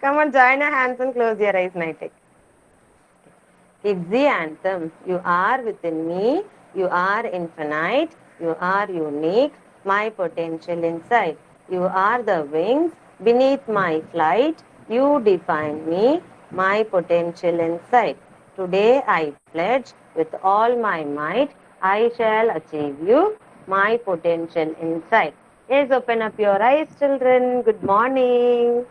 Come on, join your hands and close your eyes, Nightek. It's the anthem. You are within me. You are infinite. You are unique. My potential inside. You are the wings beneath my flight. You define me. My potential inside. Today I pledge with all my might. I shall achieve you. My potential inside. Yes, open up your eyes, children. Good morning.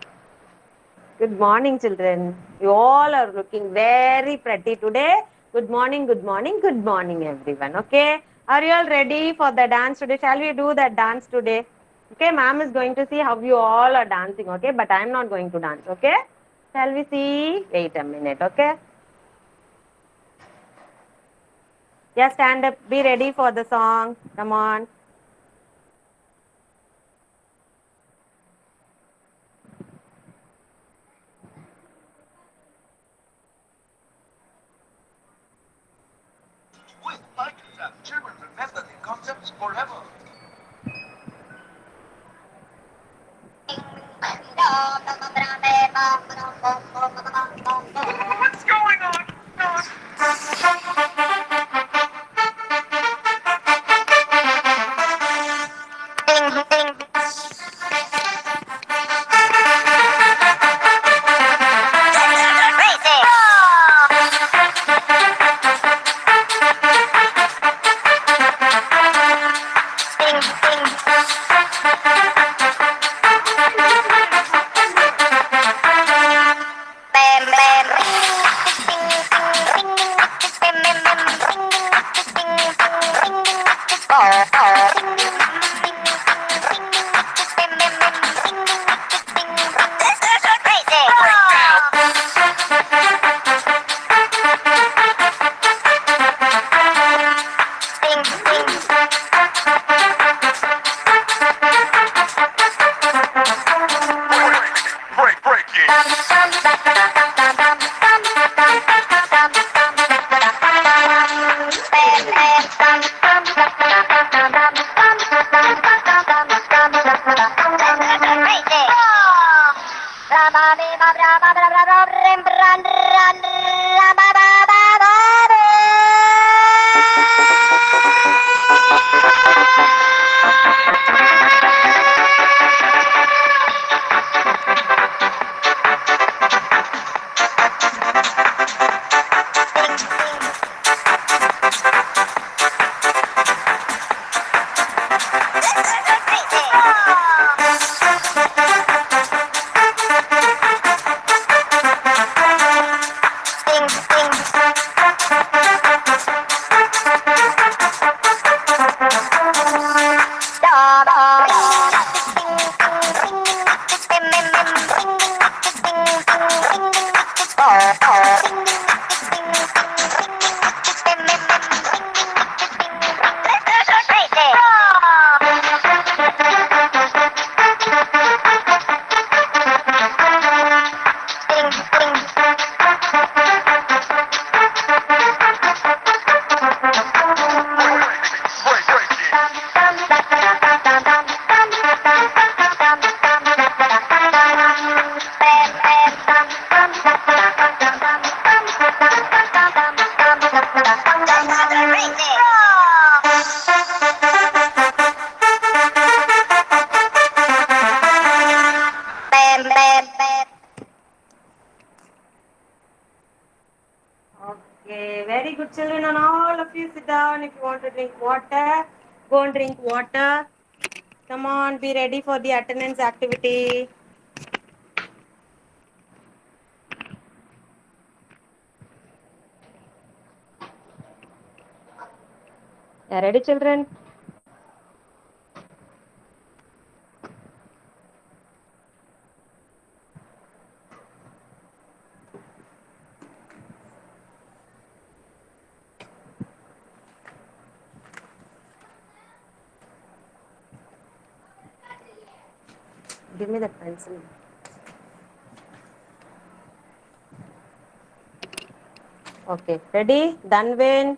Good morning, children. You all are looking very pretty today. Good morning, everyone. Okay, are you all ready for the dance today? Shall we do that dance today? Okay, ma'am is going to see how you all are dancing. Okay, but I'm not going to dance. Okay, shall we see? Wait a minute. Okay, yeah, stand up. Be ready for the song. Come on. With Microsoft, children remember the concepts forever. What's going on? Okay, very good, children. And all of you sit down. If you want to drink water, go and drink water. Come on, be ready for the attendance activity. Yeah, ready, children? Give me that pencil. Okay, ready? Danvin.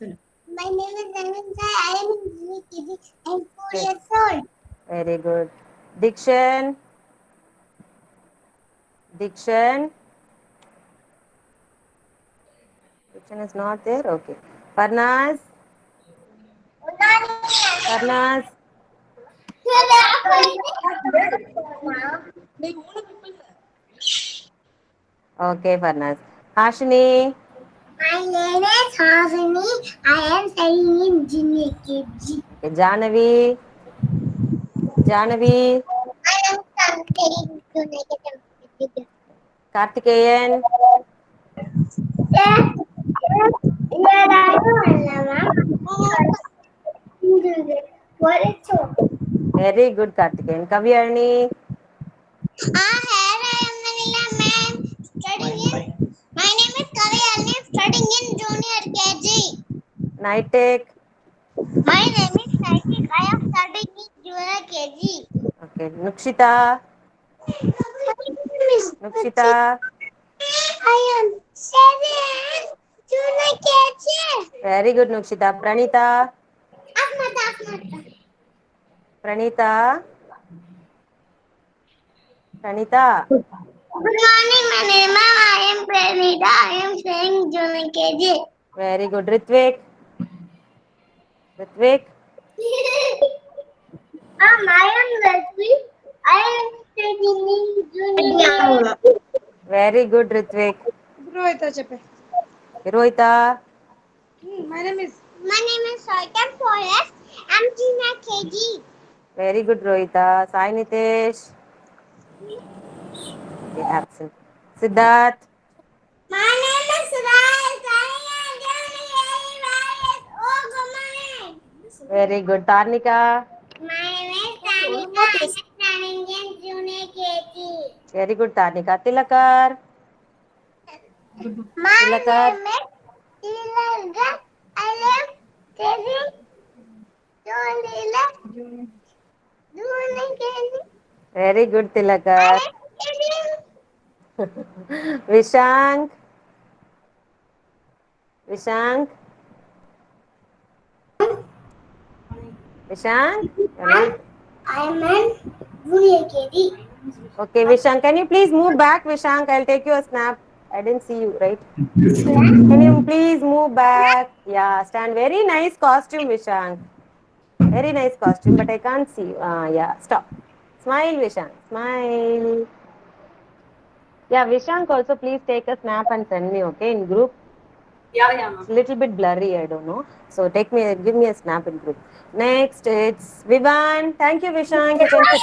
My name is Ranvin Sai. I am in junior KG. I am 4 Okay, years old. very good. Dikshan. Dikshan. Dikshan is not there. Okay. Farnaz. Farnaz. Okay, Farnaz. Hashini. My name is Hasini. I am studying in junior KG. Okay, Janavi. Janavi. I am studying junior KG. Kartikeyan. What is it? Very good, Kartikeyan. Kavyarni. Here I am, Manila ma'am. Studying in. My name is Kavi. I am studying in junior KG. Naitek. My name is Naitik. I am studying in junior KG. Okay. Nukshita. Nukshita. I am seven. Junior KG. Very good, Nukshita. Pranita. Ahmad. Pranita. Pranita. Good morning, my name is I am Pranita. I am studying junior KG. Very good. Ritvik. Ritvik. I am Leslie. I am studying in junior KG. Very good, Ritvik. Rohita చెప్పే. Rohita. My name is My name is Soitam Forest. I'm junior KG. Very good, Rohita. Sai Nitesh. Okay, absent. Siddharth. My name is Raj. I am junior KG. Oh, good morning. Very good. Tarnika. My name is Tanika. I am studying in junior KG. Very good, Tarnika. Tilakar. My Tilakar. name is Tilaga. I am studying junior KG. Very good, Tilakar. Vishank. Vishank. Vishank. You're not. I am in junior KG. Okay, Vishank. Can you please move back, Vishank? I'll take you a snap. I didn't see you, right? Can you please move back? Yeah, stand. Very nice costume, Vishank. Very nice costume, but I can't see you. Yeah, stop. Smile, Vishank. Smile. Yeah, Vishank, also please take a snap and send me, okay, in group. yeah. It's a little bit blurry, I don't know. So give me a snap in group. Next, it's Vivan. Thank you, Vishank. You can sit.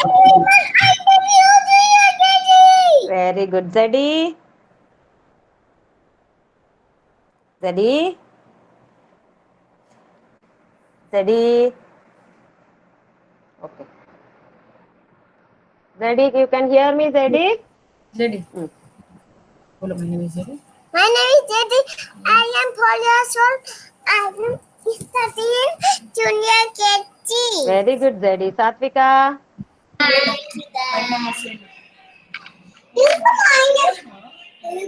Very good. Zeddy. Zeddy. Zeddy. Okay. Zeddy, you can hear me, Zeddy? Lady. Hmm. बोलो my name is Lady. My name is Jyoti. I am 4 years old. I am studying junior KG. Very good, Zeddy. Satvika.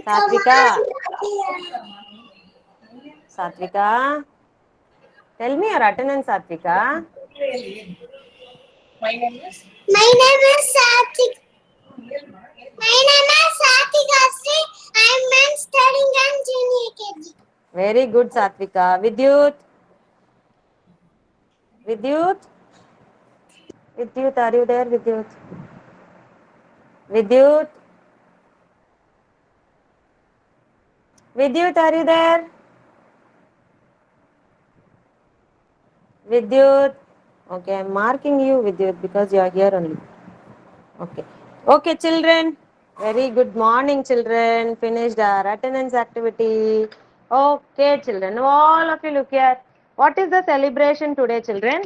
Satvika. Satvika. Tell me your attendance, Satvika. My name is My name is Satik. My name is Satik Asri. I am studying in junior KG. Very good, Satvika. Vidyut. Vidyut. Vidyut, are you there, Vidyut? Vidyut. Vidyut, are you there? Vidyut. Okay, I'm marking you, Vidyut, because you are here only. Okay. Okay, children. Very good morning, children. Finished our attendance activity. Okay, children. All of you look here. What is the celebration today, children?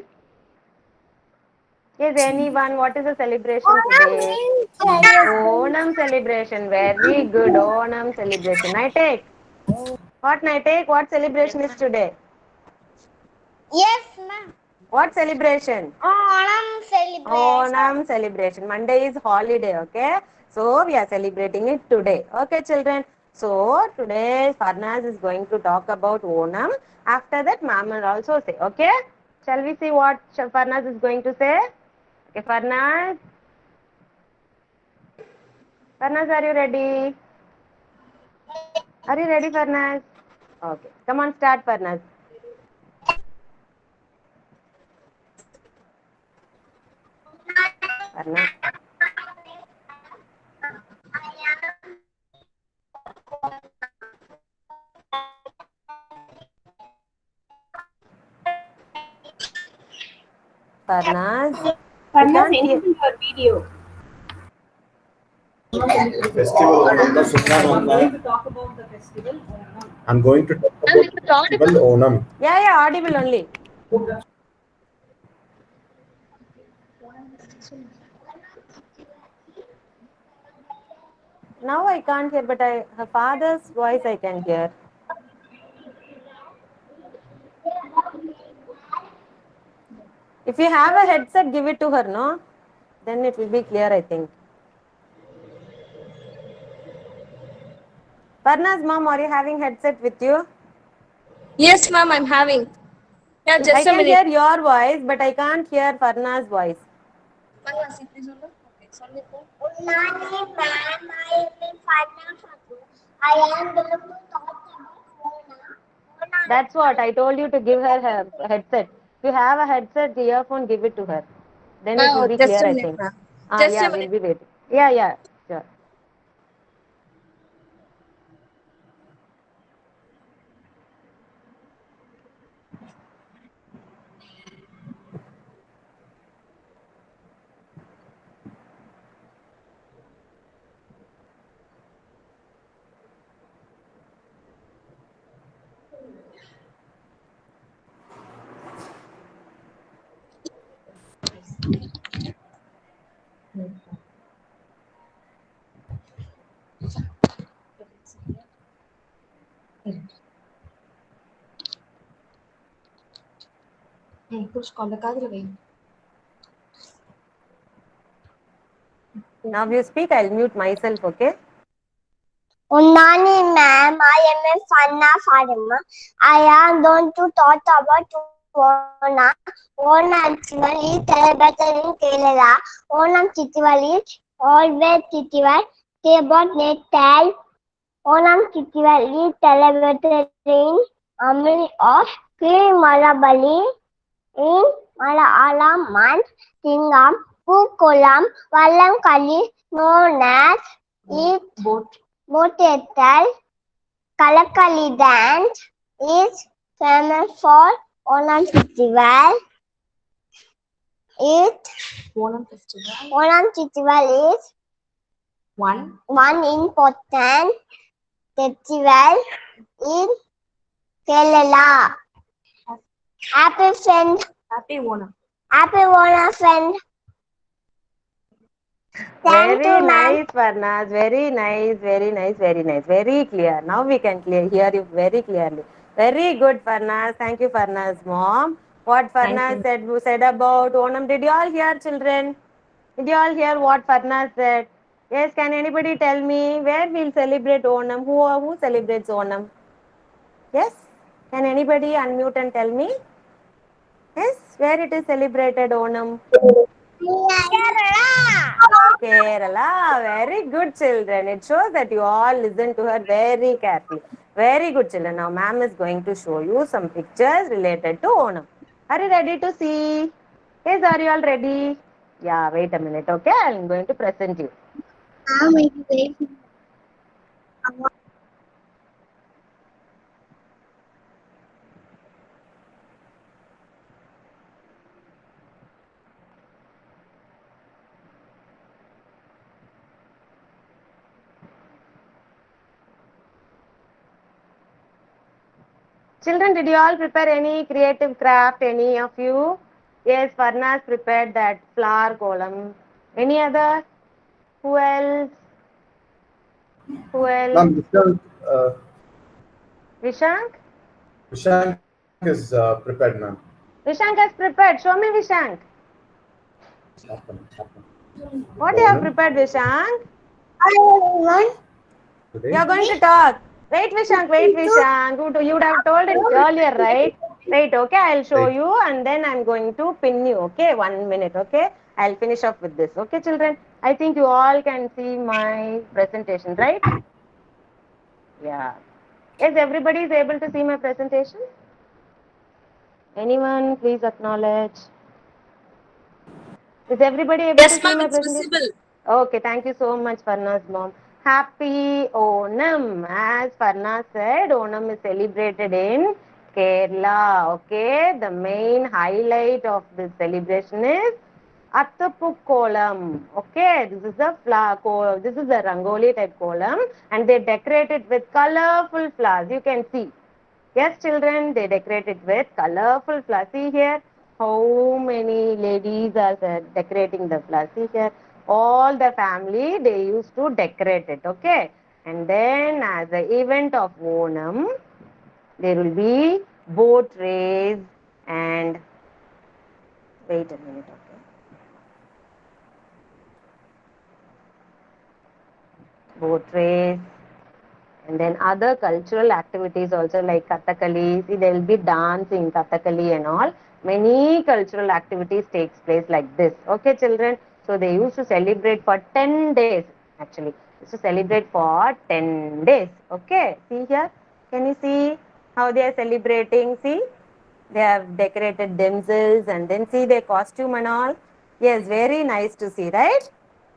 Is anyone? What is the celebration today? Onam celebration. Very good. Onam celebration. Night. What Night? What celebration is today? Yes, ma'am. What celebration? Onam celebration. Onam celebration. Monday is holiday, okay? So we are celebrating it today. Okay, children. So today Farnaz is going to talk about Onam. After that, ma'am will also say, okay? Shall we see what Farnaz is going to say? Okay, Farnaz. Farnaz, are you ready? Are you ready, Farnaz? Okay. Come on, start, Farnaz. Farnaz. Farnaz. We can't hear. your video. Festival Onam का सुनना होता है. To talk about the festival. I'm going to talk about festival Onam. Yeah, audible only. Now I can't hear, but her father's voice I can hear. If you have a headset, give it to her, no? Then it will be clear, I think. Farnaz, mom, are you having headset with you? Yes, ma'am, I'm having. Yeah, I just a can minute. hear your voice, but I can't hear Farnaz's voice. Unani ma'am, I am Farna Fatu. I am going to talk about Mona. That's what I told you to give her her headset. If you have a headset, the earphone, give it to her. Then it will Oh, be just clear, a I minute, think. ma'am. Just Yeah, a we'll minute. be waiting. Yeah, sure. कुछ call लगा दे रही. Now you speak, I'll mute myself, okay? Unani ma'am, I am a Farna Fatima. I am going to talk about Onam. Onam festival is celebrated in Kerala. Onam festival is always festival. About Natal. Onam festival is celebrated in Amri of Malabali in Malayalam month Singam Pukolam Vallam Kali known as it Botetal Kalakali dance is famous for Onam festival. Onam festival. Onam festival is One. one important festival in Kerala. Happy friend. Happy Onam. Happy Onam friend. Thank Very you, ma'am. nice, Farnaz. Very nice, very nice, very nice. Very clear. Now we can hear you very clearly. Very good, Farnaz. Thank you, Farnaz, mom. What Farnaz said about Onam. Did you all hear, children? Did you all hear what Farnaz said? Yes, can anybody tell me where we'll celebrate Onam? Who celebrates Onam? Yes? Can anybody unmute and tell me? Yes, where it is celebrated Onam? Kerala. Very good, children. It shows that you all listen to her very carefully. Very good, children. Now, ma'am is going to show you some pictures related to Onam. Are you ready to see? Yes, are you all ready? Yeah, wait a minute, okay? I'm going to present you. Children, did you all prepare any creative craft? Any of you? Yes, Farnaz prepared that flower column. Any other? Who else? Who else? Ma'am, Vishank? Vishank is prepared, ma'am. Vishank has prepared. Show me, Vishank. What you have prepared, Vishank? Today? You are going to talk. Wait, Vishank. Wait, Vishank. You would have told it earlier, right? Wait, okay. I'll show you and then I'm going to pin you. Okay, 1 minute. Okay, I'll finish up with this. Okay, children. I think you all can see my presentation, right? Yeah. Yes, everybody is able to see my presentation? Anyone, please acknowledge. Is everybody able Yes, to see ma'am, my it's presentation? visible. Okay, thank you so much, Farna's mom. Happy Onam. As Farna said, Onam is celebrated in Kerala. Okay, the main highlight of this celebration is Attapukkolam. Okay, this is the Rangoli type kolam, and they decorate it with colorful flowers. You can see. Yes, children, they decorate it with colorful flowers. See here, how many ladies are decorating the flowers. See here, all the family, they used to decorate it, okay? And then as the event of Onam, there will be boat race and, wait a minute, okay? Boat race, and then other cultural activities also like Kathakali. See, there will be dancing, Kathakali and all. Many cultural activities takes place like this. Okay, children. So they used to celebrate for 10 days. Actually, used to celebrate for 10 days. Okay, see here. Can you see how they are celebrating? See, they have decorated themselves and then see their costume and all. Yes, very nice to see, right?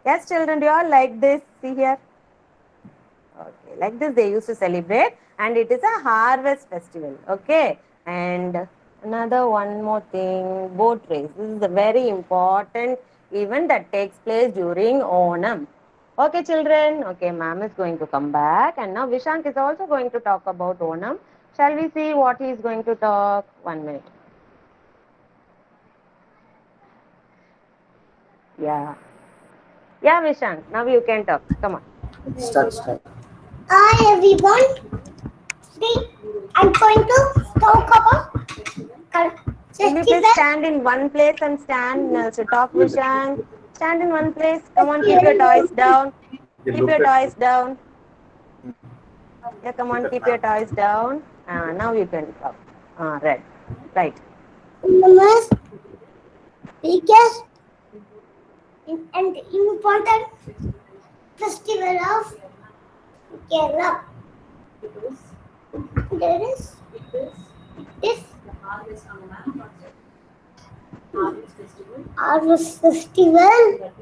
Yes, children, do you all like this? See here. Okay, like this they used to celebrate, and it is a harvest festival. Okay, and another one more thing, boat race. This is a very important event that takes place during Onam. Okay, children. Okay, ma'am is going to come back, and now Vishank is also going to talk about Onam. Shall we see what he is going to talk? 1 minute. Yeah. Yeah, Vishank. Now you can talk. Come on. Start. Hi everyone. Today I'm going to talk about Will you please festival. stand in one place and stand to talk, Vishank? Stand in one place. Come on, keep your toys down. Keep your toys down. Yeah, come on, keep your toys down. Now you can talk. Red. Right. The most biggest and important festival of Kerala. There is this harvest festival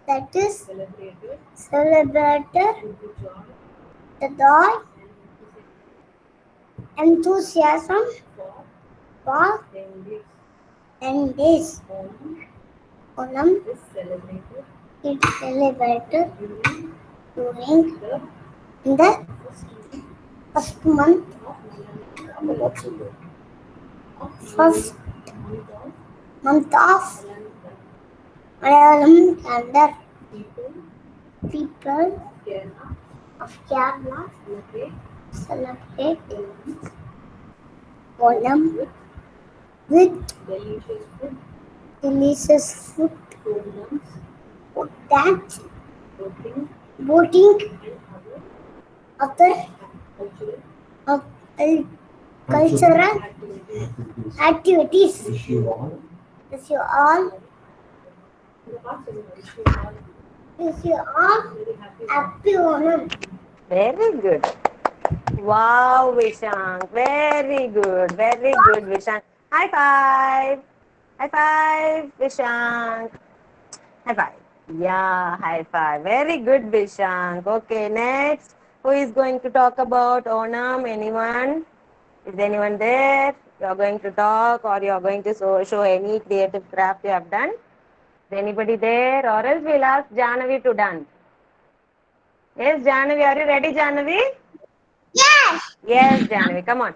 that is celebrated the joy, enthusiasm for 10 days. Onam is celebrated during the first month first month of Malayalam calendar. People of Kerala celebrate Onam with delicious food, dance, boating, other cultural activities. Wish you all happy Onam. Very good. Wow, Vishank. Very good. Very good, Vishank. High five. High five, Vishank. High five. Yeah, high five. Very good, Vishank. Okay, next. Who is going to talk about Onam? Anyone? Is anyone there? You are going to talk or you are going to show any creative craft you have done? Is anybody there? Or else we'll ask Janavi to dance. Yes, Janavi. Are you ready, Janavi? Yes. Yes, Janavi. Come on.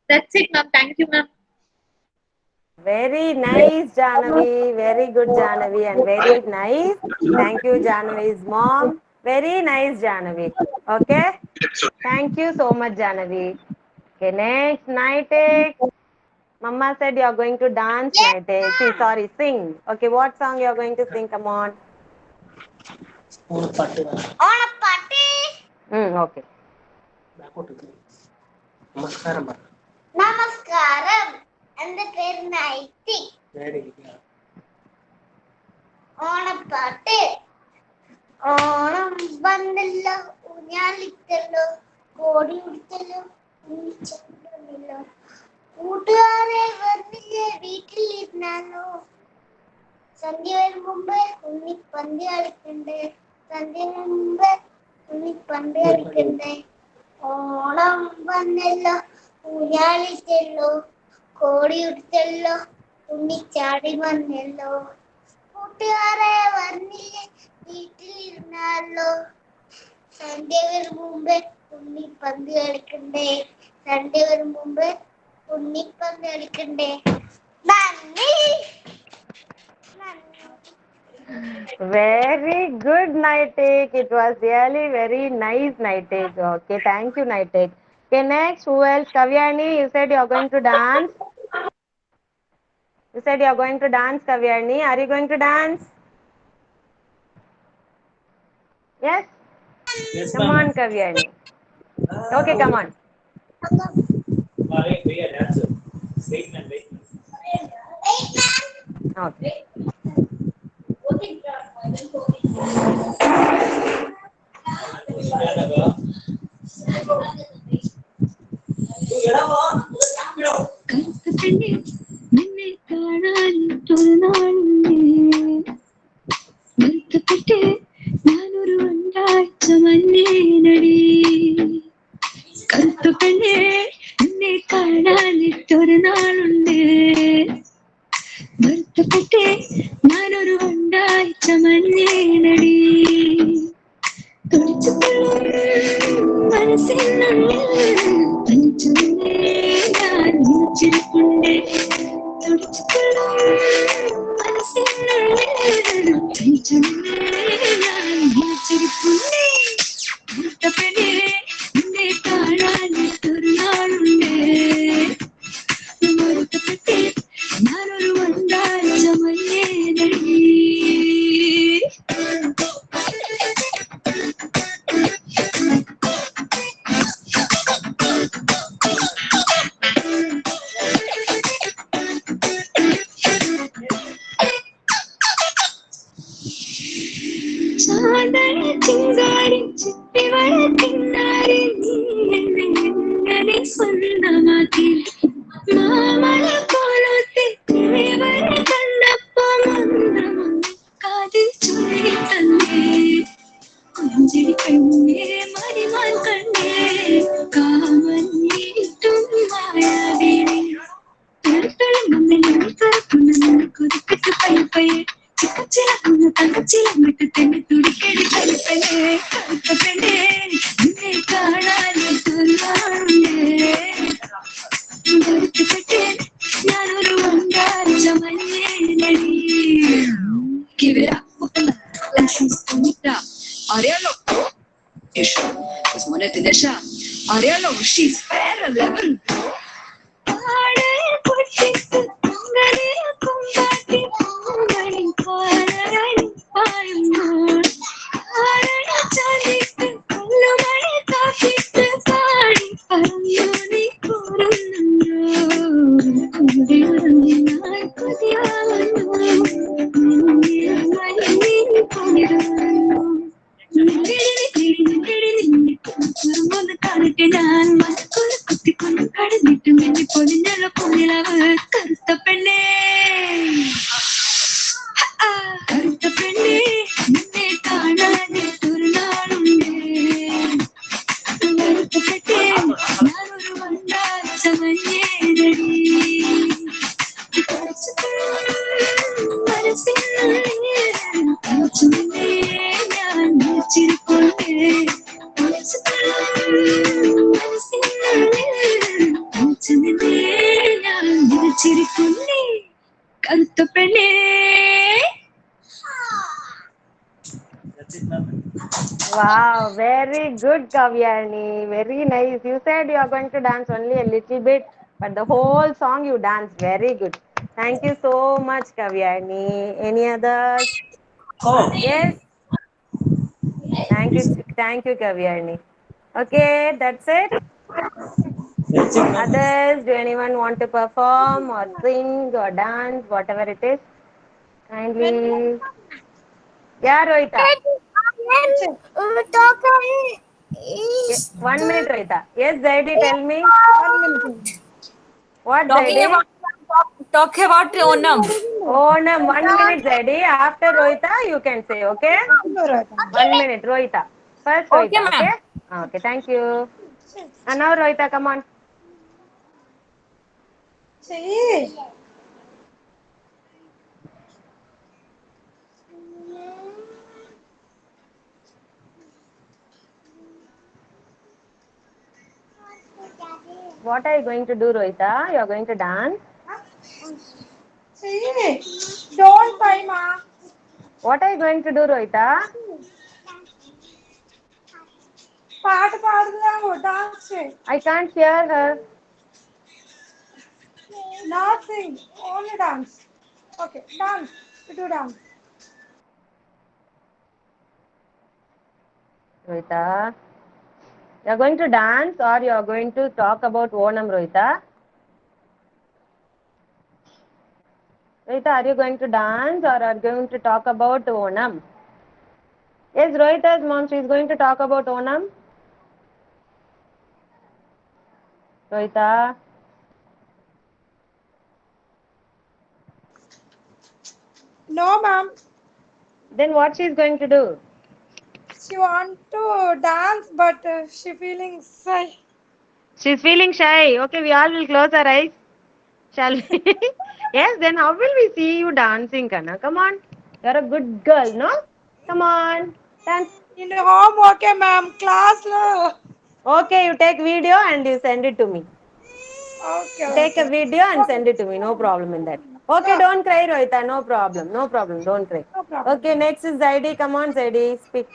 That's it, ma'am. Thank you, ma'am. Very nice, Janavi. Very good, Janavi, and very nice. Thank you, Janavi's mom. Very nice, Janavi. Okay. Thank you so much, Janavi. Okay, next, Nightek. Mama said you are going to dance, Nightek. See, sorry, sing. Okay, what song you are going to sing? Come on. ഓണപ്പാട്ട്. Okay. നമസ്കാരം. എന്റെ പേര് nightie. ഓണപ്പാട്ട്. Onam വന്നല്ലോ, ഊഞ്ഞാലിട്ടല്ലോ, കോടി ഉടുത്തല്ലോ, ഉണ്ണിച്ചെല്ലോ, കൂട്ടുകാരെ വന്നില്ലേ, വീട്ടിലിരുന്നാലോ, സന്ധ്യ വരും മുമ്പ് ഉണ്ണിപ്പന്തി കളിക്കണ്ടേ, സന്ധ്യ മുമ്പ് ഉണ്ണിപ്പന്തി കളിക്കണ്ടേ. ഓണം വന്നല്ലോ, ഊഞ്ഞാലിട്ടല്ലോ, കോടി ഉടുത്തല്ലോ, ഉണ്ണിച്ചാടി വന്നല്ലോ, കൂട്ടുകാരെ വന്നില്ലേ, വീട്ടിലിരുന്നാലോ, സന്ധ്യ വരും മുമ്പ് ഉണ്ണിപ്പന്തി കളിക്കണ്ടേ, സന്ധ്യ വരും മുമ്പ് ഉണ്ണിപ്പന്തി കളിക്കണ്ടേ. നന്ദി. Very good, Nightek. It was really very nice, Nightek. Okay, thank you, Nightek. Okay, next, who else? Kavyani, you said you are going to dance. You said you are going to dance, Kavyani. Are you going to dance? Yes? Yes, Come on, Kavyani. Okay, come on. Be a dancer. Wait, man, wait. Okay. നിന്നെ കാണാൻ ഒരു നാളുണ്ട്, നിർത്തപ്പെട്ട് ഞാനൊരു രണ്ടാഴ്ച മഞ്ഞേനടി. കറുത്ത പെണ്ണെ നിന്നെ കാണാനിട്ടൊരു നാളുണ്ട്, നിർത്തപ്പെട്ട് ഞാനൊരു രണ്ടാഴ്ച മഞ്ഞേനടി. മനസ്സിനുള്ളിൽ ഞാൻ ചിരിപ്പുണ്ട്, മനസ്സിനുള്ളിൽ ഞാൻ ചിരിപ്പുണ്ട്. മുട്ടപ്പെണ്ണെ നിന്നെ കാണാൻ ഒരു നാളുണ്ട്, നിർത്തപ്പെട്ട് ഞാനൊരു രണ്ടാഴ്ച മഞ്ഞേനടി. ചാന്തന ചിങ്കാരി ചിപ്പിവള കിന്നാരി നീ എന്നെ എങ്ങനെ സ്വന്തമാക്കി. മാമല പോലത്തെ കിളിവരെ കണ്ടപ്പോ മന്ത്രമൊന്നിക്കാതെ തങ്കച്ചിലങ്ങട്ട് തന്നെ തുടിക്കടി കളിപ്പനെ കളിപ്പനെ നിന്നെ കാണാൻ ഞാനൊരു വണ്ടാച്ച മഞ്ഞേനടി Give it up, and she's bonita. Arielo, Isha, is Monet Desha. Arielo, she's fair 11. ഞാൻ മനക്കൊരു കുത്തിക്കൊണ്ട് കടന്നിട്ട് മിന്നി പൊലിഞ്ഞ പൊന്നിലവ് കറുത്ത പെണ്ണേ കറുത്ത പെണ്ണേ നിന്നെ കാണാനിട്ടൊരു നാളുണ്ട് കറുത്തപ്പെട്ടേ ഞാനൊരു വണ്ടാച്ച മഞ്ഞേരടി മനസ്സിനെ ഞാൻ വിളിച്ചിരിക്കൊണ്ടേ ഞാൻ വിളിച്ചിരിക്കൊണ്ടേ കറുത്ത പെണ്ണേ That's it, ma'am. Wow, very good, Kavyani. Very nice. You said you are going to dance only a little bit, but the whole song you danced very good. Thank you so much, Kavyani. Any others? Oh, Yes. Thank you, Kavyani. Okay, that's it. that's it, ma'am. Others, do anyone want to perform or sing or dance, whatever it is? Kindly. Yeah, Rohita. Yeah, 1 minute, Rohita. Yes, Zaidi, tell me. What, Zaidi? Talk about Onam. Onam, 1 minute, Zaidi. After Rohita, you can say, okay? 1 minute, Rohita. First, Rohita, Okay, ma'am. okay? Okay, thank you. And now, Rohita, come on. What are you going to do, Rohita? You are going to dance? Don't buy, ma. What are you going to do, Rohita? పాట పాడుదాము dance I can't hear her. Nothing only dance okay dance do dance Rohita, you are going to dance or you are going to talk about Onam, Rohita? Rohita, are you going to dance or are you going to talk about Onam? Yes, Rohita's mom, she is going to talk about Onam. Rohita, no ma'am then what she is going to do? She want to dance but she feeling shy She is feeling shy. Okay, we all will close our eyes. Shall we? Yes, then how will we see you dancing, Kana? Come on. You are a good girl, no? Come on. Dance. In home okay ma'am class లో Okay, you take video and you send it to me. Okay Take a video and send it to me. No problem in that. Okay, don't cry, Rohita. No problem. No problem. Don't cry. No problem. Okay, next is Zaidi. Come on, Zaidi. Speak.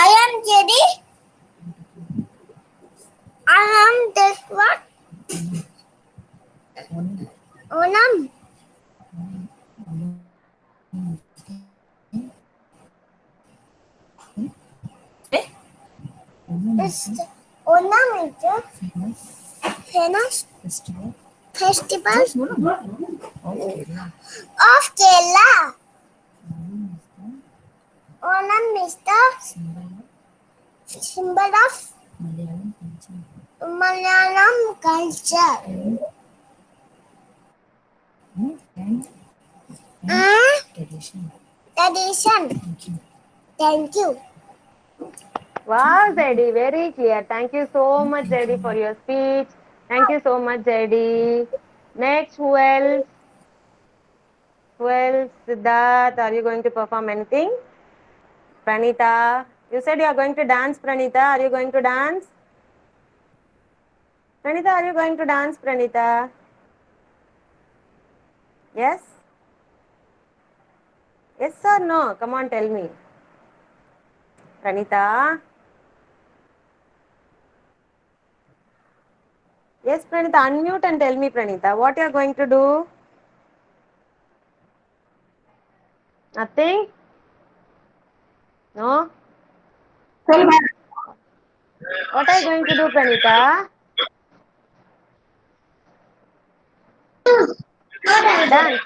I am Jerry. I am this what? Onam. Onam is a famous festival of Kerala. Onam is the symbol of Malayalam culture. Tradition. Thank you. Wow, Zaidi. Very clear. Thank you so much, Zaidi, for your speech. Thank you so much, Zaidi. Next, who else? Who else? Siddharth, are you going to perform anything? Pranita, you said you are going to dance, Pranita. Are you going to dance? Pranita, are you going to dance, Pranita? Yes? Yes or no? Come on, tell me. Pranita? Yes, Pranita, unmute and tell me, Pranita, what you are going to do? Nothing? No? What are you going to do, Pranita? Dance.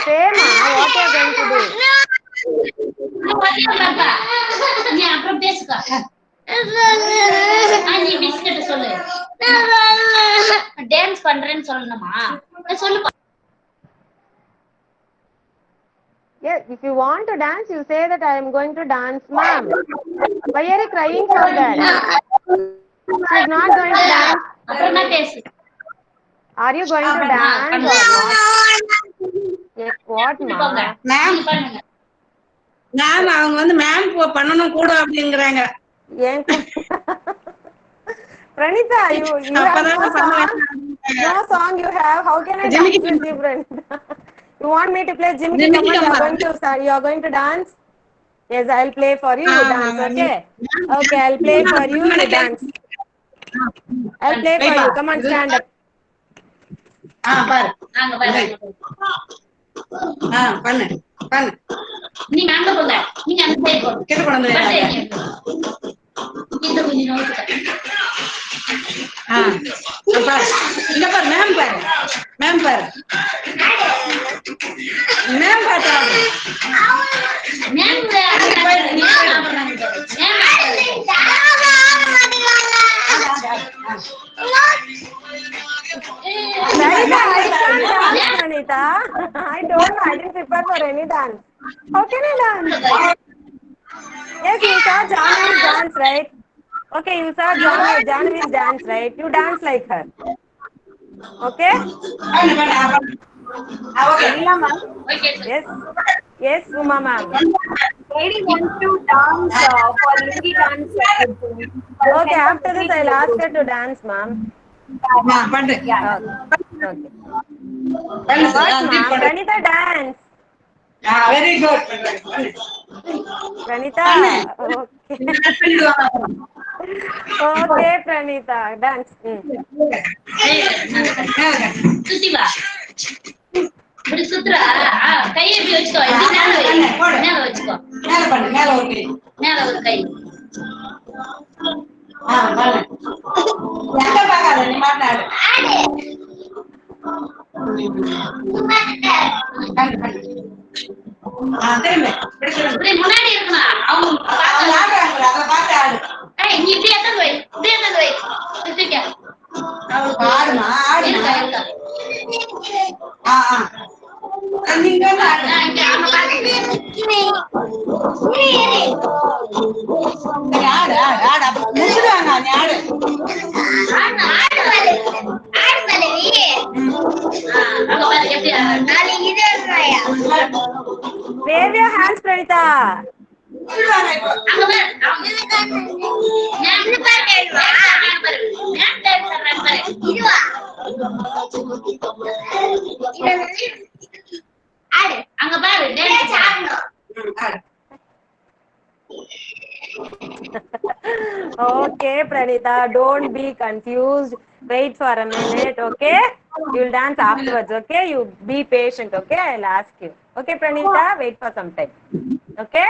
Say, ma, what you are going to do? நீ அப்புறம் பேசுக்கா நீ biscuit சொல்லு dance பண்றேன்னு சொல்லணுமா சொல்லு Yes, if you want to dance, you say that I am going to dance, ma'am. Why are you crying for that? She is not going to dance. அப்புறம் தான் பேசு Are you going to dance or not? Yes, what, ma'am? Ma'am பண்ணுங்க ma'am அவங்க வந்து ma'am பண்ணனும் கூட அப்படிங்கறாங்க ஏன் Pranita, you have no song? No song you have. How can I dance with you, Pranita? You want me to play Jimmy Kamal? You are going to dance? Yes, I'll play for you. You dance, okay? Okay, I'll play for you. You dance. I'll play for you. Come on, stand up. பாரு நாங்க பாரு பண்ணு பண்ணு நீங்க அங்க போங்க நீங்க அந்த சைடு போங்க கிட்ட கொண்டு வந்து இந்த கொஞ்சம் நோட்டுங்க பாரு இங்க பாரு மேம் பாரு மேம் பாரு மேம் பாரு ma'am Pranita, I don't know. I didn't prepare for any dance. How can I dance? Yes, you saw Janvi's dance, right? Okay, you saw Janvi's dance, right? You dance like her. Okay? Yes. Yes, Uma ma'am. Lady wants to dance for Lungi dance. Okay, after this I'll ask her to dance, ma'am. பண்ணு Okay. What, ma'am? Pranita, dance. Very good Pranita. Okay. Okay, Pranita, dance. சுத்தி வா இப்படி சுத்துறா கையை இப்படி வச்சுக்கோ இப்படி மேல வச்சுக்கோ மேல பண்ணு மேல ஒரு கை மேல ஒரு கை பண்ணு எங்க பாக்காத நீ மாட்டாடு இப்படி முன்னாடி இருக்கணும் அவங்க ஆடுறாங்களா அதை பார்த்து ஆடு நீ இப்படி எத்தனை வை இப்படி எத்தனை வை சுத்திக்க அவளுக்கு ஆடுமா ஆடுமா இருக்கா நீங்க ஆடு ஆடு ஆடு ஆடு அப்ப முடிச்சுடுவாங்க நீ ஆடு Wave your hands, Pranita. அங்க பாரு Okay, Pranita, don't be confused. Wait for a minute, okay? You'll dance afterwards, okay? You be patient, okay? I'll ask you. Okay, Pranita, wait for some time. Okay?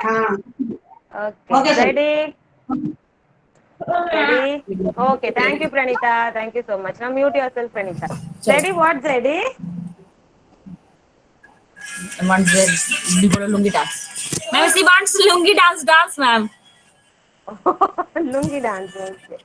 Okay, ready? Ready? Okay, thank you, Pranita. Thank you so much. Now mute yourself, Pranita. Ready? What's ready? Lungi dance. Ma'am, she wants lungi dance, ma'am. Lungi dance, okay.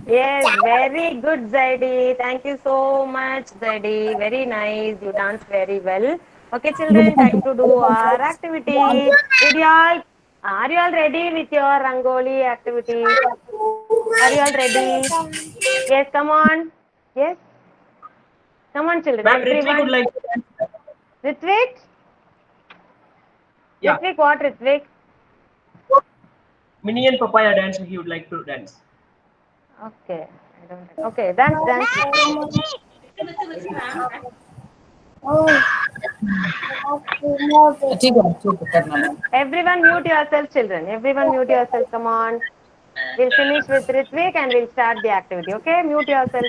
Yes, very good, Zaidi. Thank you so much, Zaidi. Very nice. You danced very well. Okay, children, time to do our activity. Are you all ready with your Rangoli activity? Are you all ready? Yes, come on. Yes. Come on, children. Ma'am, Ritvik would Everyone. like. Ritvik? Yeah. Ritvik, what Ritvik? Mini and papaya dance. He would like to dance. Okay. I don't. Okay, dance, dance. Everyone mute yourself, children. Everyone mute yourself. Come on. We'll finish with Ritvik and we'll start the activity. Okay? Mute yourself.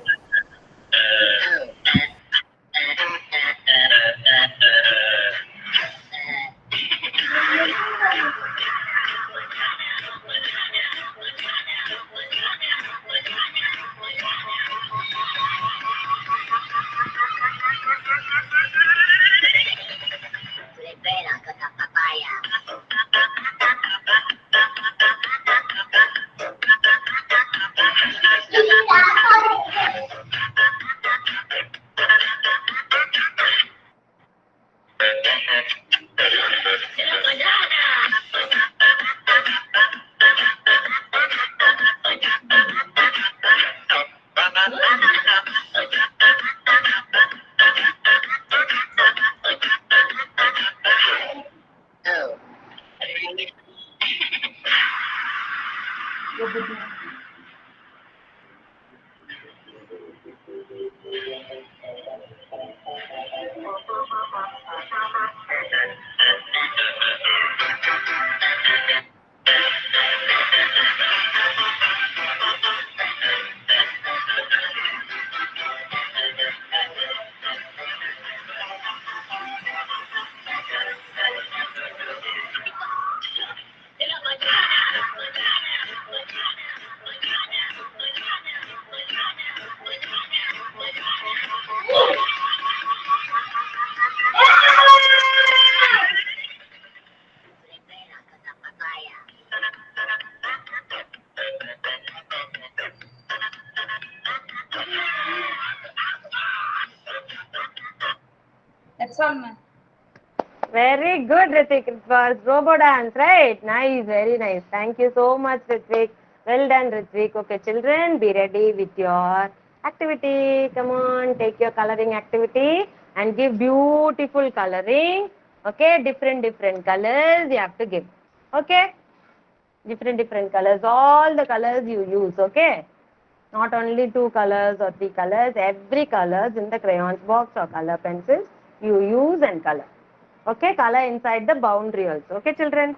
one, ma'am. Very good, Ritik. It was robo dance, right? Nice, very nice. Thank you so much, Ritik. Well done, Ritik. Okay, children, be ready with your activity. Come on, take your coloring activity and give beautiful coloring. Okay, different colors you have to give. Okay, different colors. All the colors you use. Okay, not only 2 colors or 3 colors. Every colors in the crayons box or color pencils you use and color. Okay, color inside the boundary also. Okay, children?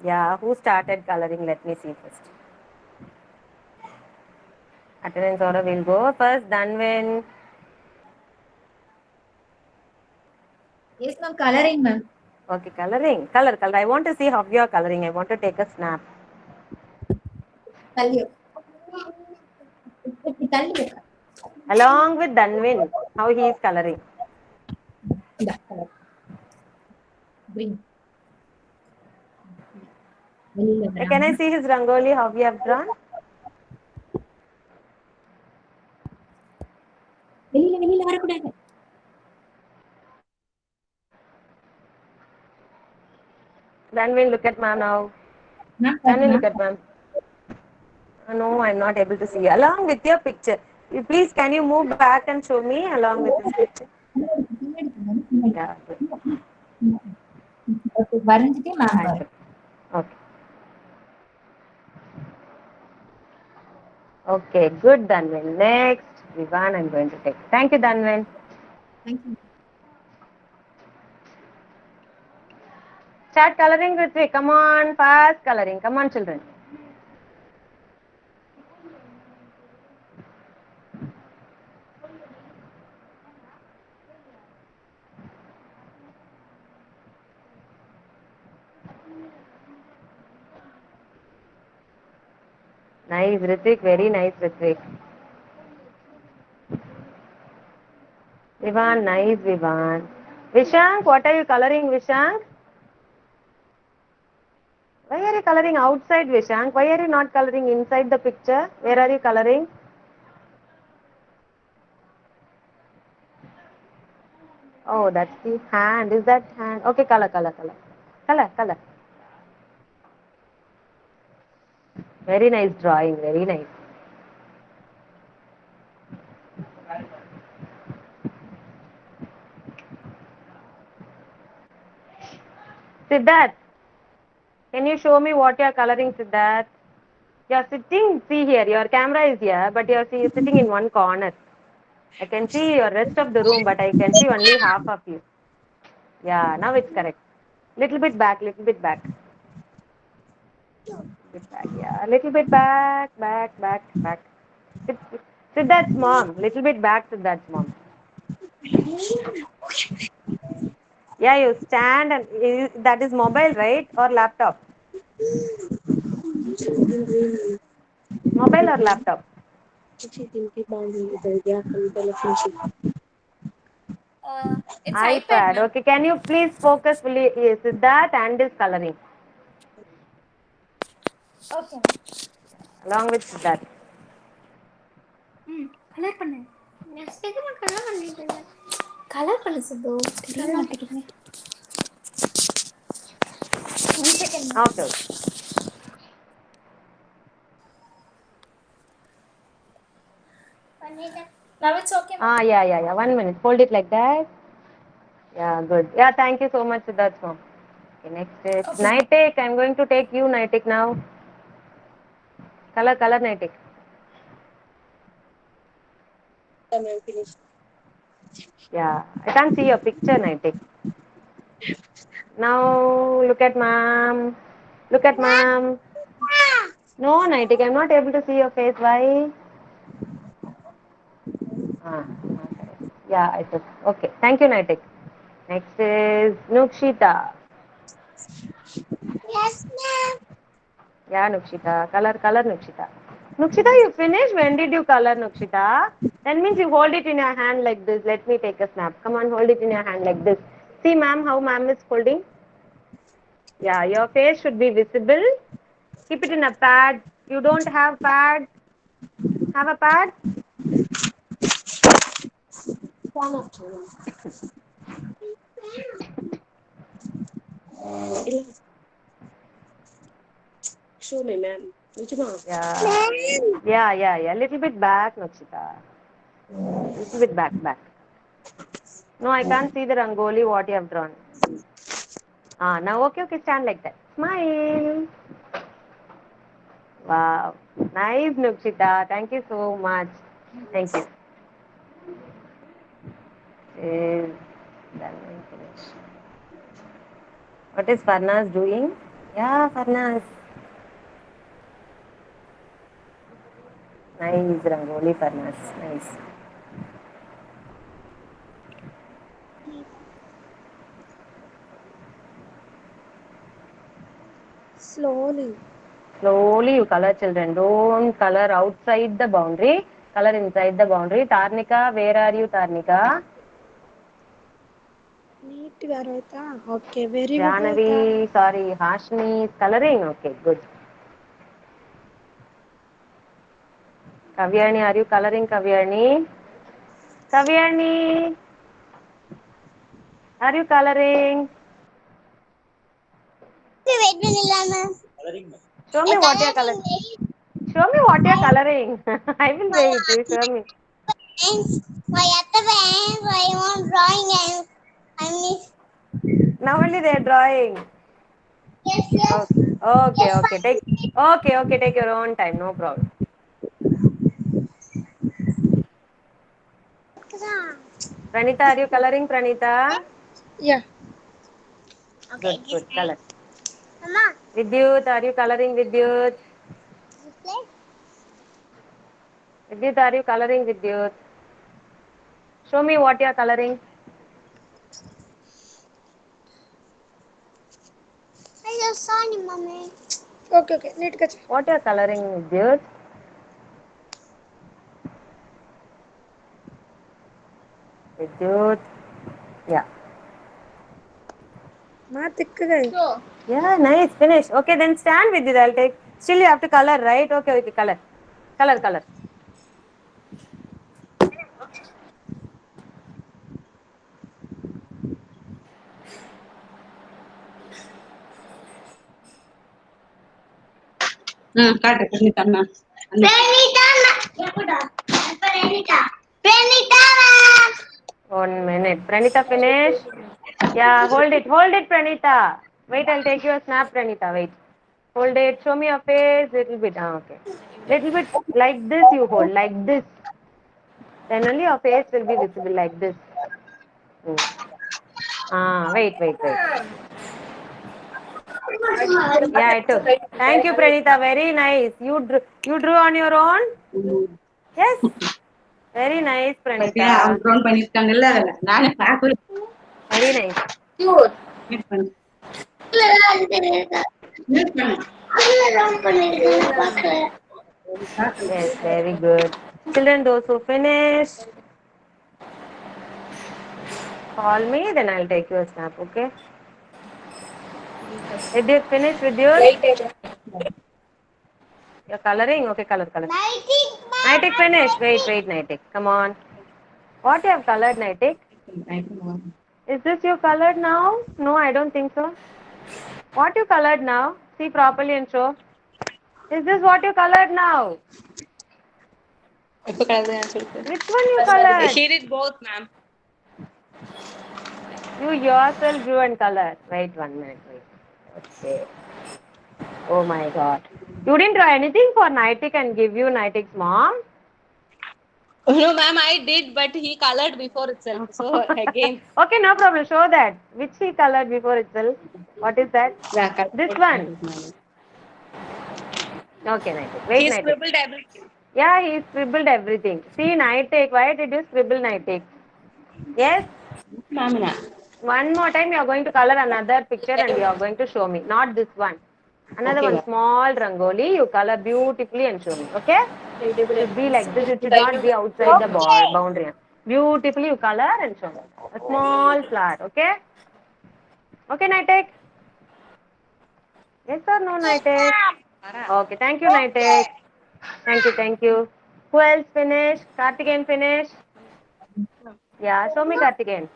Yeah, who started coloring? Let me see first. Attendance order will go first, Danvin. Yes, ma'am. Coloring, ma'am. Okay, coloring. Color. I want to see how you are coloring. I want to take a snap. Along with Danvin, how he is coloring. Green. Can I see his rangoli, how we have drawn? Danvin, look at ma'am now. Danvin, look at ma'am. No, I'm not able to see. Along with your picture. You please, can you move back and show me along with this picture? Yeah. Okay. Okay. Okay, good, Danvin. Next, Vivan, I'm going to take. Thank you, Danvin. Thank you. Start coloring, Ritvik. Come on, fast coloring. Come on, children. Nice, Ritvik. Very nice, Ritvik. Vivan, nice, Vivan. Vishank, what are you coloring, Vishank? Why are you coloring outside, Vishank? Why are you not coloring inside the picture? Where are you coloring? Oh, that's the hand. Is that hand? Okay, color. Color. Very nice drawing. Very nice. Siddharth, can you show me what you are coloring, Siddharth? You are sitting, see here, your camera is here, but you are sitting in one corner. I can see your rest of the room, but I can see only half of you. Yeah, now it's correct. Little bit back. Yeah, a little bit back. Siddharth's mom, little bit back, Siddharth's mom. Yeah, you stand and that is mobile, right? Or laptop? Mobile or laptop? It's iPad. ma'am. Okay, can you please focus fully? Yes, Siddharth and his coloring. Okay. Along with Siddharth. Colour பண்ணு சீக்கிரமா colour பண்ணிட்டு colour பண்ணு சித்து தெரிய மாட்டேங்குது one second Okay. பண்ணிட்டேன் now it's okay Yeah. 1 minute. Hold it like that. Yeah, good. Yeah, thank you so much, Siddharth mom. Okay, next is Naitik. I'm going to take you, Naitik, now. Color, Naitik. Yeah, I can't see your picture, Naitik. Now, look at mom. No, Naitik, I'm not able to see your face. Why? Yeah, I took. Okay, thank you, Naitik. Next is Nukshita. Yes, ma'am. Yeah, Nukshita. Color, Nukshita. Nukshita, you finished? When did you color, Nukshita? That means you hold it in your hand like this. Let me take a snap. Come on, hold it in your hand like this. See, ma'am, how ma'am is holding? Yeah, your face should be visible. Keep it in a pad. You don't have pad? Have a pad? Show me, ma'am. Yeah. Little bit back, Nakshita. Little bit back. No, I can't see the rangoli what you have drawn. Now okay, stand like that. Smile. Wow. Nice, Nakshita. Thank you so much. Thank you. Done and finished. What is Farnaz doing? Yeah, Farnaz. Nice, Rangoli, Farnaz. Nice. Slowly. Slowly you color, children. Don't color outside the boundary. Color inside the boundary. Tarnika, where are you, Tarnika? Neat Varoita. Okay, very good. Janavi, sorry, Hashmi is coloring. Okay, good. Kavyani, are you coloring, Kavyani? Kavyani, are you coloring? Wait, Vanilla, ma'am. Show me what you are coloring. Show me what you are coloring. I will wait. You show me. My other friends, I want drawing and I miss. Now only they are drawing. Yes. Okay. Take your own time. No problem. Pranita, are you coloring, Pranita? Yeah. Okay, Good. Color. Mama. Vidyut, are you coloring, Vidyut? Vidyut, are you coloring, Vidyut? Show me what you are coloring. I just saw you, mommy. Okay. Neat kacha. What you are coloring, Vidyut? Vidyut. Yeah. Ma tikka gayi. Yeah, nice. Finish. Okay, then stand with it. I'll take. Still you have to color, right? Okay. Color. Kaatu, Pranita, ma'am. Pranita, 1 minute. Pranita, finish. Yeah, hold it, Pranita. Wait, I'll take your snap, Pranita. Wait. Hold it. Show me your face. Little bit. Okay. Little bit like this. You hold like this. Then only your face will be visible like this. Wait. Yeah, I took. Thank you, Pranita. Very nice. You drew on your own? Yes. Very nice, Pranita. அவங்க drone பண்ணிருக்காங்கல்ல நானே பார்க்கல. Very nice. Meet பண்ணு. Yes, very good. Children, those who finish, call me, then I'll take your snap, okay? Did you finish with yours? You're coloring? Okay, color. Nightic, finish. Wait, Nightic. Come on. What you have colored, Nightic? Is this you colored now? No, I don't think so. What you colored now? See properly and show. Is this what you colored now? Which one you colored? He did both, ma'am. You yourself drew and colored. Wait 1 minute. Wait. Okay. Oh my God. You didn't draw anything for Nightic and give you Nightic's mom? No, ma'am, I did, but he colored before itself. So again. Okay, no problem. Show that. Which he colored before itself? What is that? This one. Okay, Nightic. Wait, He Nightic. scribbled everything. Yeah, he scribbled everything. See, Nightic. Why did you scribble, Nightic? Yes? Ma'am, One more time, you are going to color another picture and you are going to show me. Not this one. Another one, small rangoli. You color beautifully and show me. Okay? It should be like this. It should not be outside the boundary. Beautifully, you color and show me. A small flower. Okay? Okay, Nightic? Yes or no, Nightic? Okay, thank you, Nightic. Thank you. Who else finished? Karthikeyan finished? Yeah, show me Karthikeyan.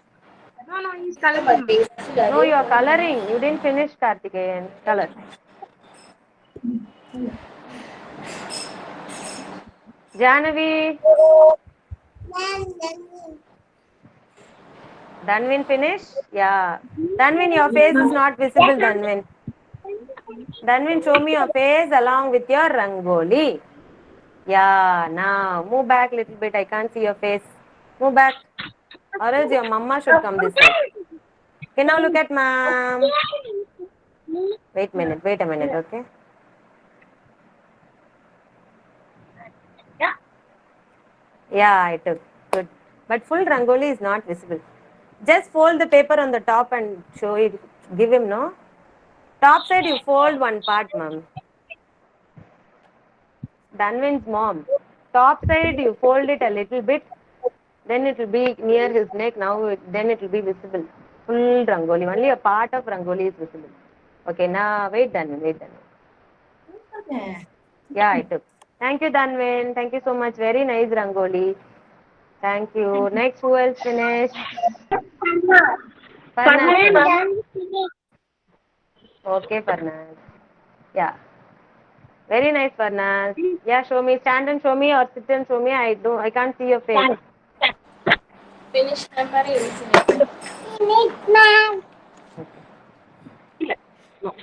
No, he's coloring. No, you are coloring. You didn't finish Karthikeyan. Color. Janavi. Danvin finish? Yeah. Danvin, your face is not visible, Danvin. Danvin, show me your face along with your rangoli. Yeah, now move back a little bit. I can't see your face. Move back. Or else your mama should come this side. Okay, now look at mom. Wait a minute, okay? Yeah, I took. Good. But full rangoli is not visible. Just fold the paper on the top and show it. Give him, no? Top side, you fold one part, mom. Danvin's mom. Top side, you fold it a little bit. Then it will be near his neck. Then it will be visible. Full rangoli. Only a part of rangoli is visible. Okay, now wait, Danvin. Yeah, I took. Thank you, Danvin. Thank you so much. Very nice rangoli. Thank you. Next, who else finished? Farnaz. Okay, Farnaz. Yeah. Very nice, Farnaz. Yeah, show me. Stand and show me or sit and show me. I can't see your face. Finish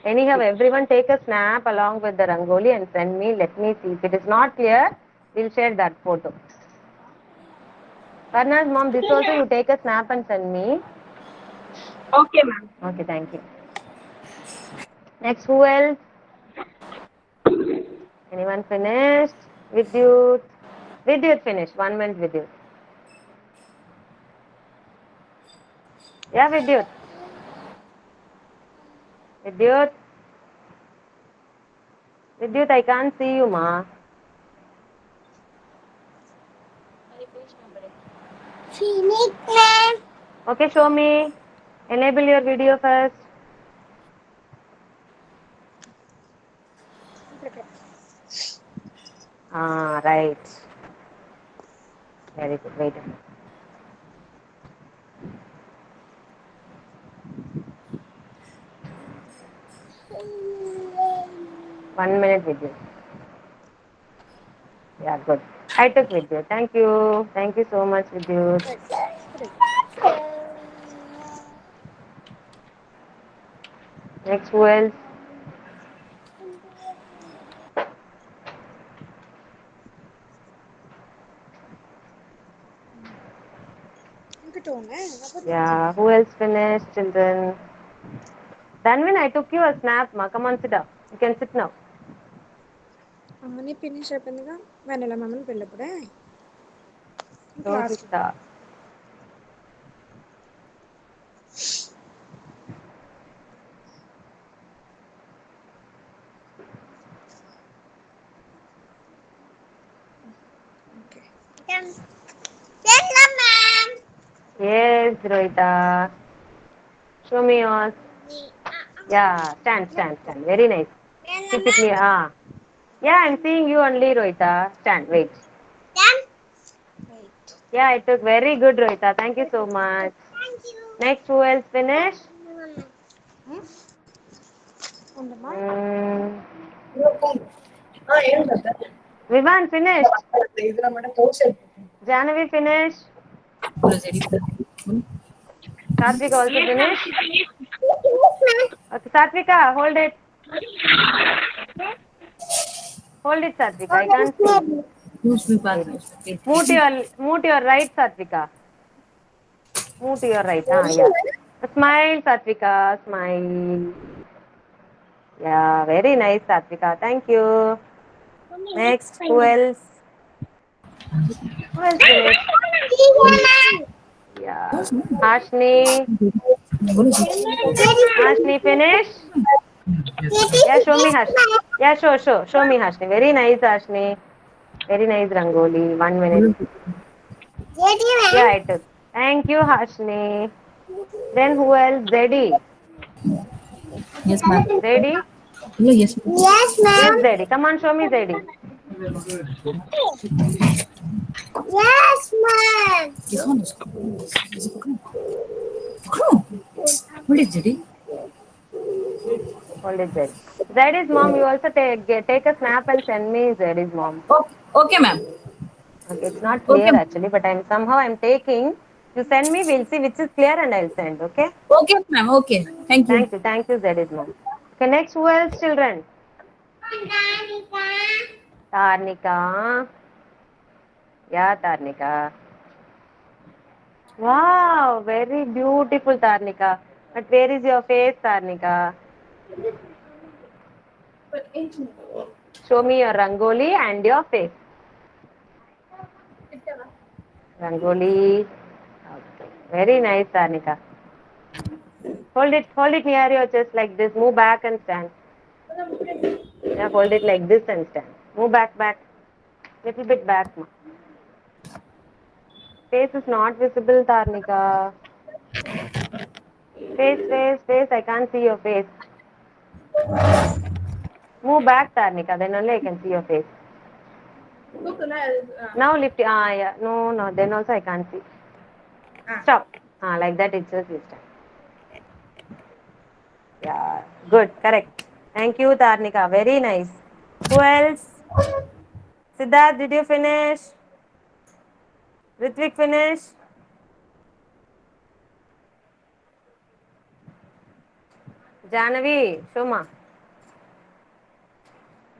Anyhow, everyone take a snap along with the rangoli and send me. Let me see. If it is not clear, we'll share that photo. Farnaz, mom, this also you take a snap and send me. Okay, ma'am. Okay, thank you. Next, who else? Anyone finished? Vidyut. Vidyut finished. 1 minute, Vidyut. Yeah, Vidyut. Vidyut, I can't see you, ma. Okay, show me. Enable your video first. Ah, right. Very good. Wait a minute. One minute, Vidyut. Yeah, good. I took Vidyut. Thank you. Thank you so much, Vidyut. Next, who else? Yeah, who else finished, children? Danvin, I took you a snap, ma. Come on, sit down. You can sit now. అమ్మని finish అయిపోయిందిగా వెనెల మమ్మల్ని పెళ్ళప్పుడే Rosita. Yes, Rohita. Show me yours. Yeah, stand. Very nice. Sit with me. Ah. Yeah, I'm seeing you only, Rohita. Stand, wait. Yeah, I took very good, Rohita. Thank you so much. Next, who else finished? Vivan finished. Janavi finished. Satvika also finished. Okay, Satvika, hold it. Hold it, Satvika. I can't see. Move to your right, Satvika. Move to your right. Ah, yeah. Smile, Satvika. Smile. Yeah, very nice, Satvika. Thank you. Next, who else? Who else finished? Yeah. Ashni. Ashni finished? Yeah, show me Ashni. Yeah, show me Ashni. Very nice, Ashni. Very nice rangoli. 1 minute. Yeah, I took. Thank you, Ashni. Then who else? Zeddy. Yes, ma'am. Zeddy? Yes, Yes, ma'am. Yes, Zeddy. Come on, show me Zeddy. Yes, ma'am. This one is. What is it? Hold it, Zed. Zeddy's mom, you also take a snap and send me Zeddy's mom. Okay, ma'am. Okay, it's not Okay. clear actually, but I'm taking. You send me, we'll see which is clear and I'll send, okay? Okay, ma'am. Okay. Thank you. Thank you, Zeddy's mom. Okay, next, who else, children? Tarnika. Yeah, Tarnika. Wow, very beautiful, Tarnika. But where is your face, Tarnika? Show me your rangoli and your face. Rangoli. Okay. Very nice, Tarnika. Hold it near your chest like this. Move back and stand. Yeah, hold it like this and stand. Move back. Little bit back. Face is not visible, Tarnika. Face. I can't see your face. Move back, Tarnika. Then only I can see your face. Now lift. Yeah. No. Then also I can't see. Stop. Like that it says this time. Yeah. Good. Correct. Thank you, Tarnika. Very nice. Who else? Siddharth, did you finish? Ritvik finish? Janavi, Shoma.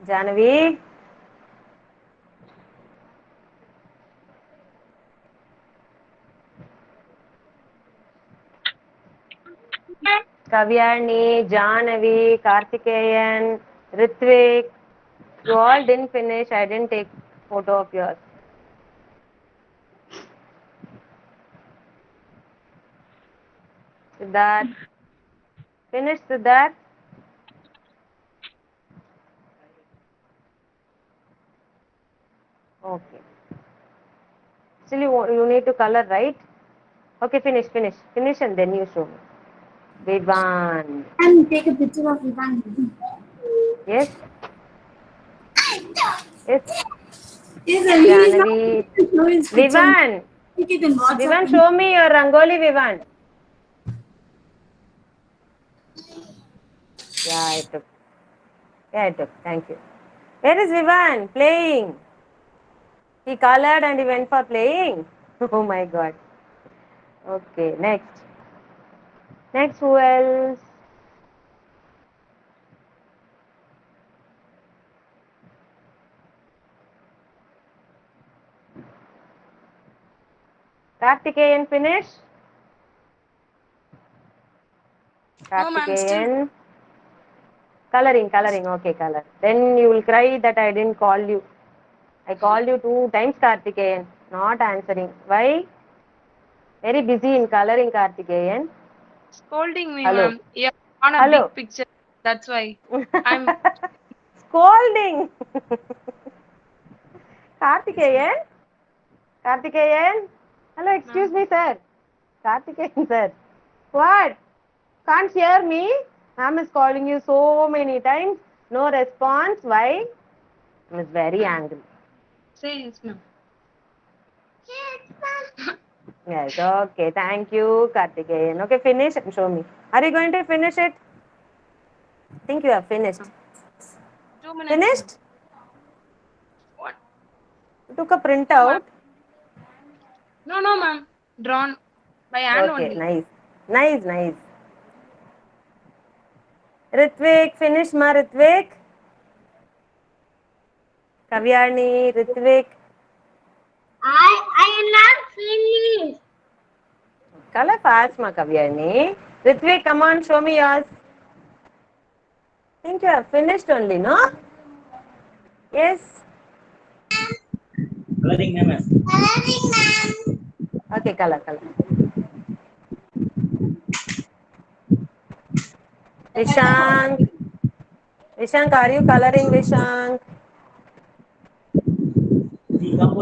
Janavi? Kavyani, Janavi, Karthikeyan, Ritvik. You all didn't finish. I didn't take photo of yours. Siddharth. Finish, Siddharth. Okay. Still you need to color, right? Okay, finish and then you show me. Vivan. And take a picture of Vivan. Yes? Yes? Janavi. Vivan! Vivan, show me your Rangoli, Vivan. Yeah, I took. Thank you. Where is Vivan? Playing. He colored and he went for playing. Oh my God. Okay, next. Next, who else? Karthikeyan finish? Karthikeyan. Coloring. Okay, color. Then you will cry that I didn't call you. I called you 2 times, Karthikeyan. Not answering. Why? Very busy in coloring, Karthikeyan. Scolding me, Hello. ma'am. Yeah, on a Hello. big picture. That's why I'm Scolding. Karthikeyan? Hello, excuse me, sir. Karthikeyan, sir. What? Can't hear me? Ma'am is calling you so many times. No response. Why? I was very angry. Say yes, ma'am. Yes, okay. Thank you, Karthikeyan. Okay, finish and show me. Are you going to finish it? I think you have finished. 2 minutes. Finished? What? You took a printout? No, ma'am. Drawn by hand Okay, only. nice. Ritvik, finish ma, Ritvik. Kavyani, Ritvik. I am not finished. Color fast ma, Kavyani. Ritvik, come on, show me yours. I think you have finished only, no? Yes. Coloring, ma'am. Okay, color. Vishank, are you coloring, Vishank? Vishank.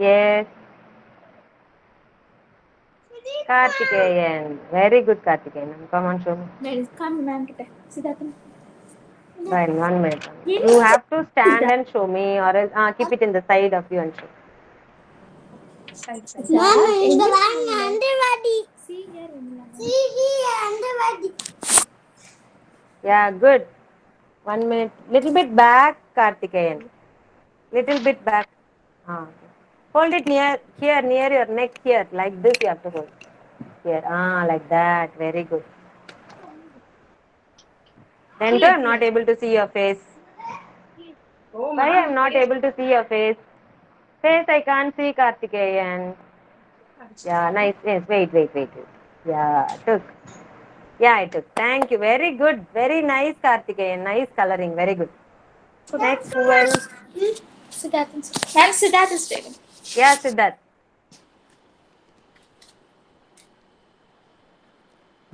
Yes. Karthikeyan. Very good, Karthikeyan. Come on, show me. Daddy, come ma'am kita. Siddharth. Fine, 1 minute. You have to stand and show me, or else, keep it in the side of you and show. Mama, in the one underbody. See here only. See here, underbody. Yeah, good. 1 minute. Little bit back, Karthikeyan. Little bit back. Okay. Hold it near here, near your neck here. Like this you have to hold. Here. Like that. Very good. Center, I'm not able to see your face. Why I'm not able to see your face? Face I can't see, Karthikeyan. Yeah, nice. Yes, wait. Yeah, took. Yeah, I took. Thank you. Very good. Very nice, Karthikeyan. Nice coloring. Very good. Next, who else? Siddharth. Ma'am, Siddharth is taken. Yeah, Siddharth.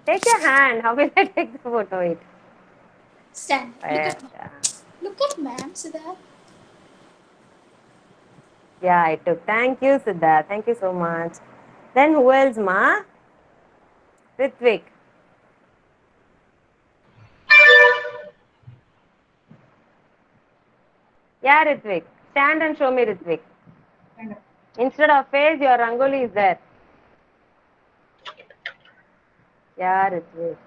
Take your hand. How will I take the photo? Wait. Stand. Look at ma'am, Siddharth. Yeah, I took. Thank you, Siddharth. Thank you so much. Then who else, Ma? Ritvik. Yeah, Ritvik. Stand and show me, Ritvik. Instead of face, your rangoli is there. Yeah, Ritvik.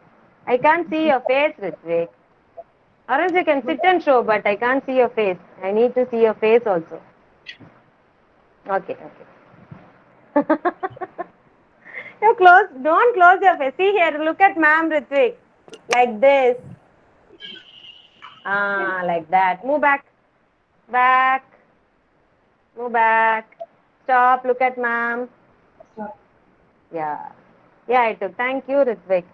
I can't see your face, Ritvik. Or else you can sit and show, but I can't see your face. I need to see your face also. Okay. You close. Don't close your face. See here. Look at ma'am, Ritvik. Like this. Like that. Move back. Move back. Stop. Look at ma'am. Yeah, I took. Thank you, Ritvik.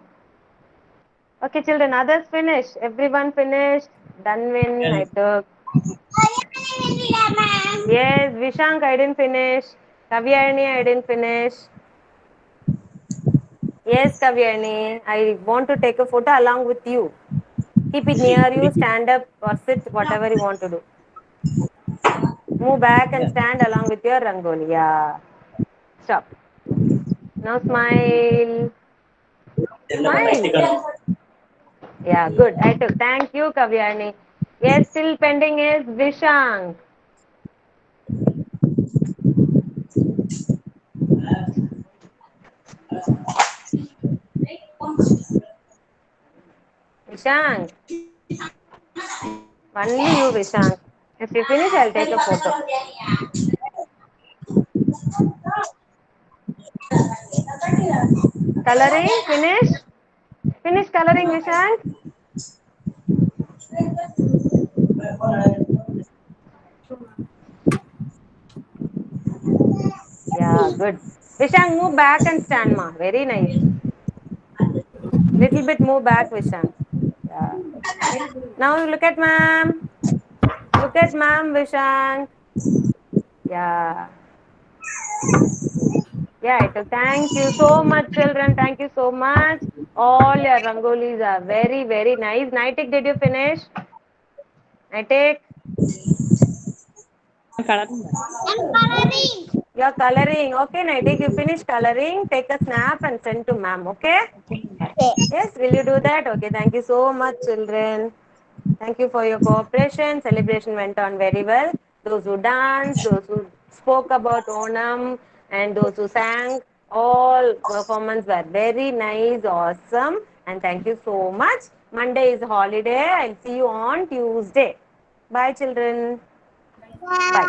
Okay, children. Others finished. Everyone finished. Danvin, I took. Yes, Vishank, I didn't finish. Kavyarni, I didn't finish. Yes, Kavyarni, I want to take a photo along with you. Keep it near you, stand up or sit, whatever you want to do. Move back and stand along with your rangoli. Yeah. Stop. Now smile. Smile. Yeah, good. I took. Thank you, Kavyarni. Yes, still pending is Vishank. Vishank. Only you, Vishank. If you finish, I'll take a photo. Coloring, finish? Finish coloring, Vishank? Yeah, good. Vishank, move back and stand, ma. Very nice. Little bit move back, Vishank. Yeah. Now look at ma'am. Look at ma'am, Vishank. Yeah. Yeah, thank you so much, children. Thank you so much. All your rangolis are very, very nice. Naitik, did you finish? Naitik? I'm coloring. You're coloring. Okay, Naitik, you finish coloring. Take a snap and send to ma'am, okay? Yes, will you do that? Okay, thank you so much, children. Thank you for your cooperation. Celebration went on very well. Those who danced, those who spoke about Onam, and those who sang, all performance were very nice, awesome, and thank you so much. Monday is holiday. I'll see you on Tuesday. Bye, children. Bye.